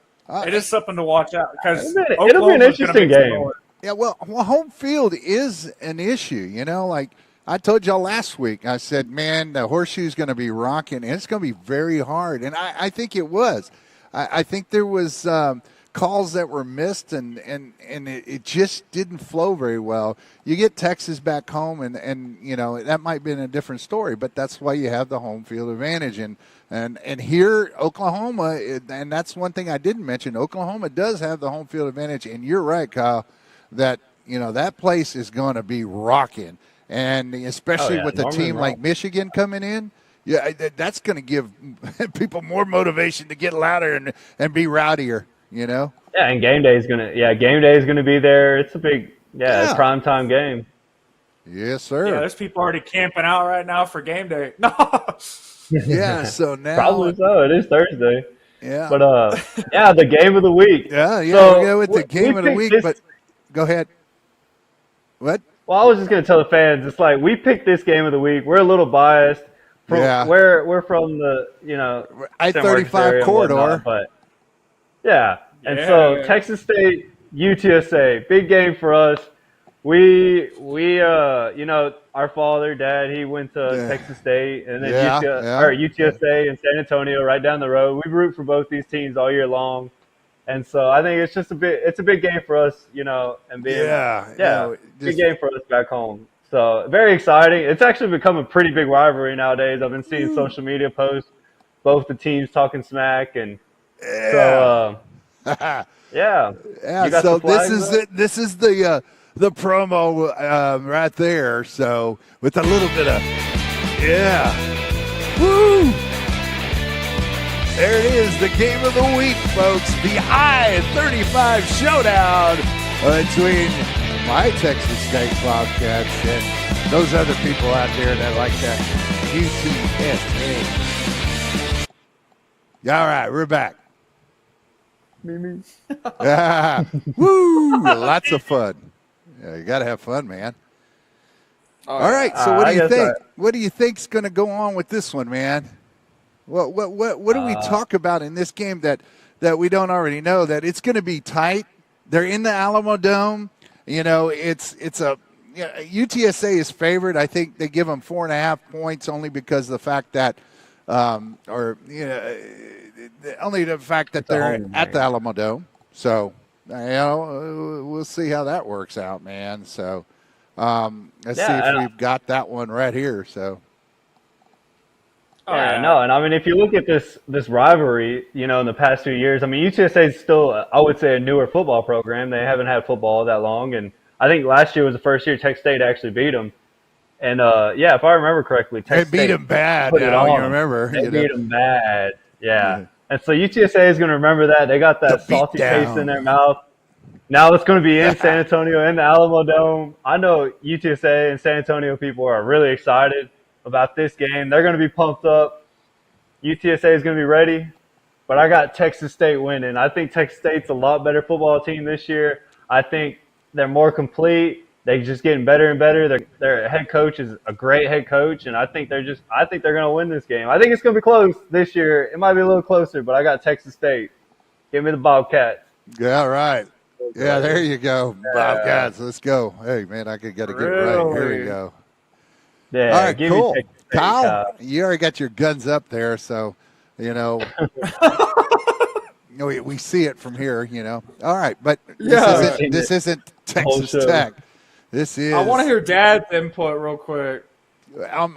It is something to watch out because it'll be an interesting game. Yeah, well, home field is an issue. Like I told y'all last week, I said, man, the horseshoe's going to be rocking, and it's going to be very hard. And I think it was. I think there was calls that were missed, and it just didn't flow very well. You get Texas back home, and that might have been a different story, but that's why you have the home field advantage. And here, Oklahoma, and that's one thing I didn't mention, Oklahoma does have the home field advantage, and you're right, Kyle, that, that place is going to be rocking. And especially with a team like Michigan coming in, that's going to give people more motivation to get louder and be rowdier, Yeah, and game day is gonna be there. It's a big it's primetime game. Yes, sir. Yeah, there's people already camping out right now for game day. No. Yeah, so now probably so. It is Thursday. Yeah. But the game of the week. Yeah, so we'll go with the game of the week, but go ahead. What? Well, I was just going to tell the fans, it's like we picked this game of the week. We're a little biased. We're from the, I-35 corridor. Whatnot, but so Texas State, UTSA, big game for us. We our father, dad, he went to Texas State and then UTSA in San Antonio right down the road. We root for both these teams all year long. And so I think it's just it's a big game for us, and being big game for us back home. So very exciting. It's actually become a pretty big rivalry nowadays. I've been seeing social media posts, both the teams talking smack, and so So this is the promo right there. So with a little bit of woo. There it is, the game of the week, folks. The I-35 showdown between my Texas State Bobcats and those other people out there that like that UTSA. All right, we're back. Woo! Lots of fun. Yeah, you got to have fun, man. All right, so what do you think? What do you think's going to go on with this one, man? What do we talk about in this game that we don't already know? That it's going to be tight. They're in the Alamo Dome. It's a UTSA is favored. I think they give them 4.5 points only because of the fact that, only the fact that they're at the Alamo Dome. So we'll see how that works out, man. So let's see if we've got that one right here. So. Oh, Yeah, yeah. no, and I mean, if you look at this rivalry, in the past few years, I mean, UTSA is still, I would say, a newer football program. They haven't had football that long, and I think last year was the first year Texas State actually beat them. And yeah, if I remember correctly, They Texas beat State him bad. put it Now you on 'em. remember. They You know. beat them bad, yeah. Yeah. And so UTSA is going to remember that. They got that The salty taste beatdown. in their mouth. Now it's going to be in San Antonio in the Alamo Dome. I know UTSA and San Antonio people are really excited about this game. They're going to be pumped up. UTSA is going to be ready, but I got Texas State winning. I think Texas State's a lot better football team this year. I think they're more complete. They're just getting better and better. Their head coach is a great head coach, and I think they're going to win this game. I think it's going to be close this year. It might be a little closer, but I got Texas State. Give me the Bobcats. Yeah, right. Yeah, there you go. Bobcats, let's go. Hey, man, got to get it right. Here we Really? go. Yeah, All right, give cool. me Texas State, Kyle, you already got your guns up there, so, we see it from here, All right, but Yeah. this isn't Texas show. Tech. This is. I want to hear Dad's input real quick.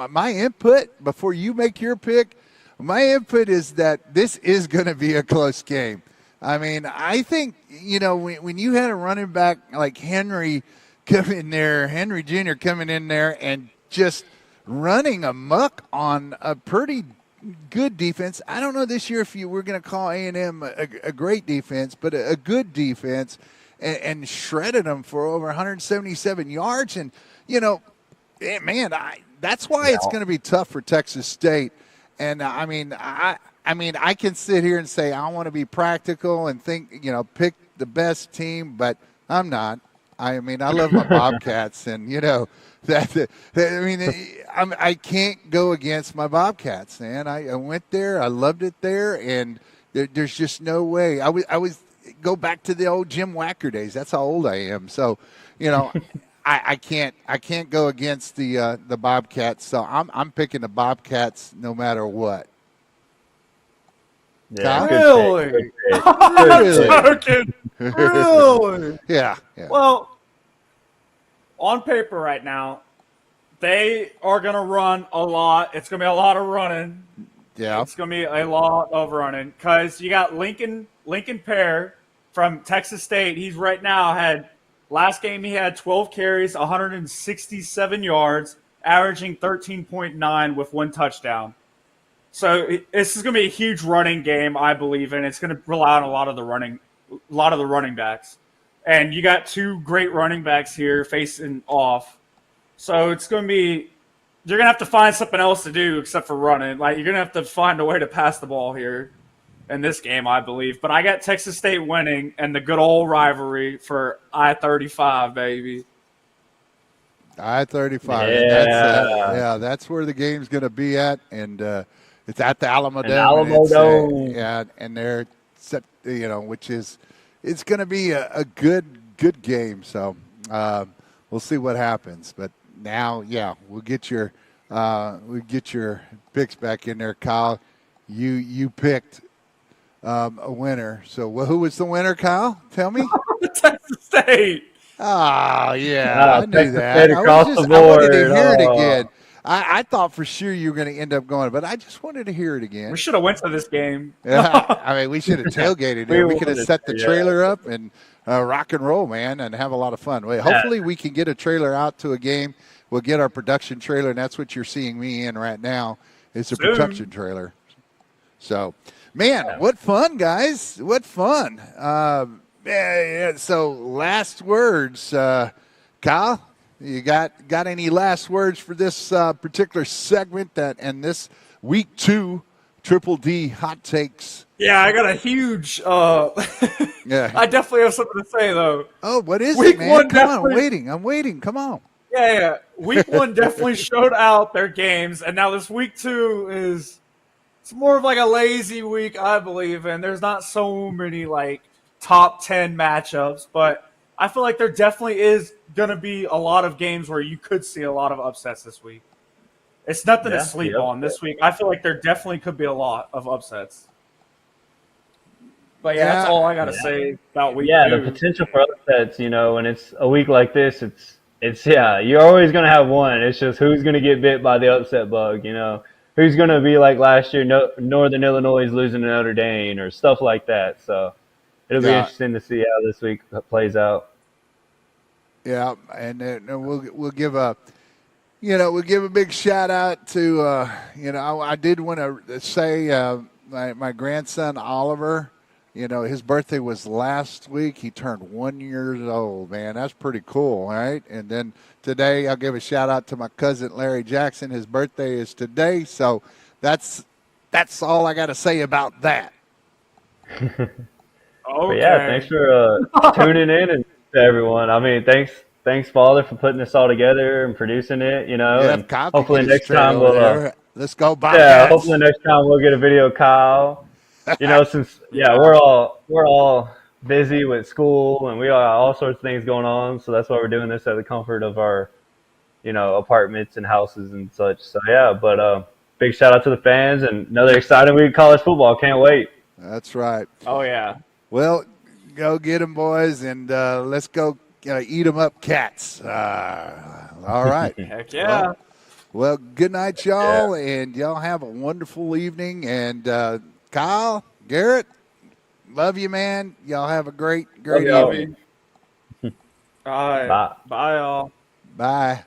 My input before you make your pick. My input is that this is going to be a close game. I mean, I think when you had a running back like Henry come in there, Henry Jr. coming in there and just running amok on a pretty good defense. I don't know this year if you were going to call A&M a great defense, but a good defense, and shredded them for over 177 yards. And man, that's why it's going to be tough for Texas State. And I mean, I can sit here and say I want to be practical and think, pick the best team, but I'm not. I mean, I love my Bobcats, and I can't go against my Bobcats, man. I went there, I loved it there, and there's just no way. I was go back to the old Jim Wacker days. That's how old I am. So, I can't go against the Bobcats. So I'm picking the Bobcats no matter what. Yeah, Really? good pick. I'm Really? joking. Really? Yeah. Well, on paper right now, they are going to run a lot. It's going to be a lot of running. Yeah. It's going to be a lot of running because you got Lincoln Pear from Texas State. He's right now last game he had 12 carries, 167 yards, averaging 13.9 with 1 touchdown. So this is going to be a huge running game, I believe, and it's going to rely on a lot of the running backs. And you got 2 great running backs here facing off. So it's going to be you're going to have to find something else to do except for running. Like, you're going to have to find a way to pass the ball here in this game, I believe. But I got Texas State winning and the good old rivalry for I-35, baby. I-35. Yeah. That's where the game's going to be at, and it's at the Alamo Dome. Alamo Dome. And they're set, which is it's going to be a good game. So we'll see what happens. But now, we'll get your picks back in there, Kyle. You picked a winner. So who was the winner, Kyle? Tell me. Texas State. Oh, yeah, I knew Texas that. State across the I wanted to board. hear it Oh. again. I thought for sure you were going to end up going, but I just wanted to hear it again. We should have went to this game. Yeah, I mean, we should have tailgated there. We could have wanted set the to, trailer up and rock and roll, man, and have a lot of fun. Wait, hopefully we can get a trailer out to a game. We'll get our production trailer, and that's what you're seeing me in right now. It's a production trailer. So, man, what fun, guys. What fun. So last words, Kyle, you got any last words for this particular segment and this week 2 Triple D Hot Takes? Yeah, I got a huge Yeah. I definitely have something to say, though. Oh, what is Week it, man? one Come on, definitely- I'm waiting. Come on. Yeah. Week 1 definitely showed out their games, and now this week 2 it's more of like a lazy week, I believe, and there's not so many like top 10 matchups, but I feel like there definitely is going to be a lot of games where you could see a lot of upsets this week. It's nothing to sleep on this week. I feel like there definitely could be a lot of upsets. But that's all I got to say about week 2. Yeah, the potential for upsets, when it's a week like this, it's you're always going to have one. It's just who's going to get bit by the upset bug, who's going to be like last year, Northern Illinois is losing to Notre Dame or stuff like that. So it'll be Yeah. interesting to see how this week plays out. Yeah, and we'll give a big shout out to I did want to say my grandson Oliver. His birthday was last week. He turned 1 year old. Man, that's pretty cool, right? And then today I'll give a shout out to my cousin Larry Jackson. His birthday is today, so that's all I got to say about that. Okay. But yeah, thanks for tuning in and to everyone. I mean, thanks, Father, for putting this all together and producing it. Yeah, And Kyle can hopefully get his next time trailer we'll. there. Let's go, Bobcats. Yeah, hopefully next time we'll get a video of Kyle. Since we're all busy with school and we got all sorts of things going on, so that's why we're doing this at the comfort of our, apartments and houses and such. So yeah, but big shout out to the fans and another exciting week of college football. Can't wait. That's right. Oh yeah. Well, go get them, boys, and let's go eat them up, cats. All right. Heck yeah. Well, good night, y'all, and y'all have a wonderful evening. And Kyle, Garrett, love you, man. Y'all have a great y'all. evening. All right. Bye. Bye, y'all. Bye.